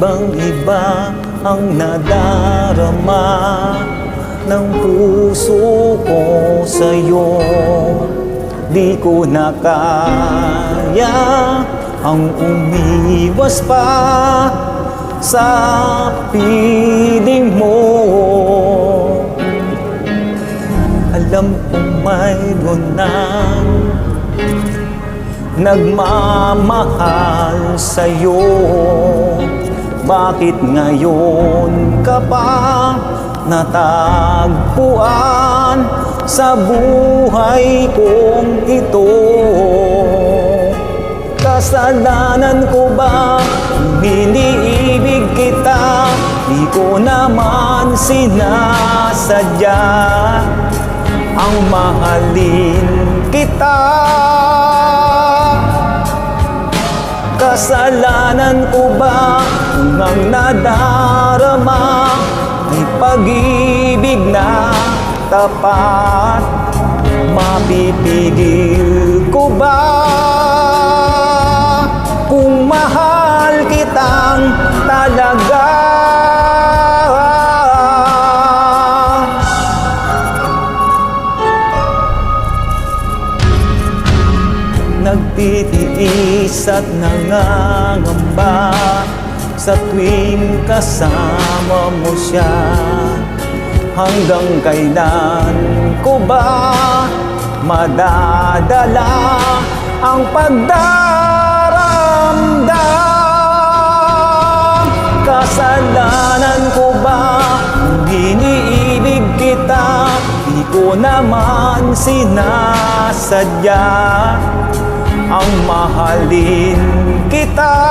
Ibang-iba ang nadarama ng puso ko sa'yo. Di ko na kaya ang umiwas pa sa piling mo. Alam kong mayroon ng nagmamahal sa'yo. Bakit ngayon ka pa natagpuan sa buhay kong ito? Kasalanan ko ba iniibig kita? Di ko naman sinasadya ang mahalin kita. Kasalanan ko ba kung ang nadarama ay pag-ibig na tapat? Mapipigil ko ba kung mahal kitang talaga? Nagtitiis at nangangamba sa tuwing kasama mo siya. Hanggang kailan ko ba madadala ang pagdaramdam? Kasalanan ko ba kung iniibig kita? Di ko naman sinasadya ang mahalin kita.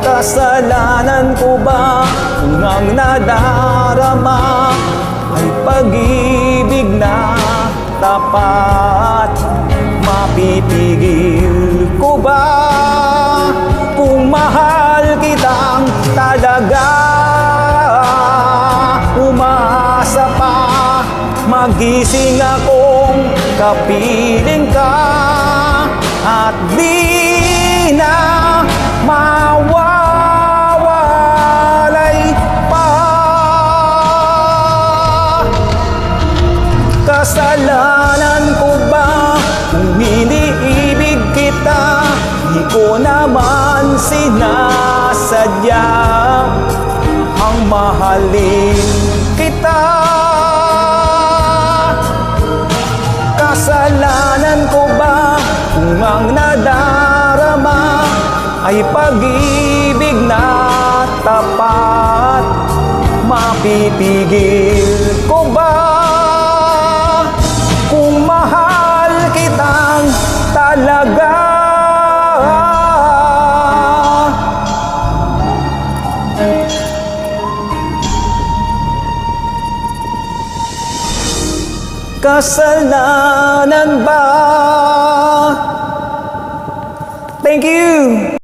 Kasalanan ko ba kung ang nadarama ay pag-ibig na tapat? Mapipigil ko ba kung mahal kitang talaga? Umasa pa magising akong kapiling ka at di na mawawalay pa. Kasalanan ko ba kung iniibig kita? Di ko naman sinasadya ang mahalin kita. Kasalanan ko ba kung ang nadarama ay pag-ibig na tapat? Mapipigil ko ba kung mahal kitang talaga? Kasalanan ba? Thank you!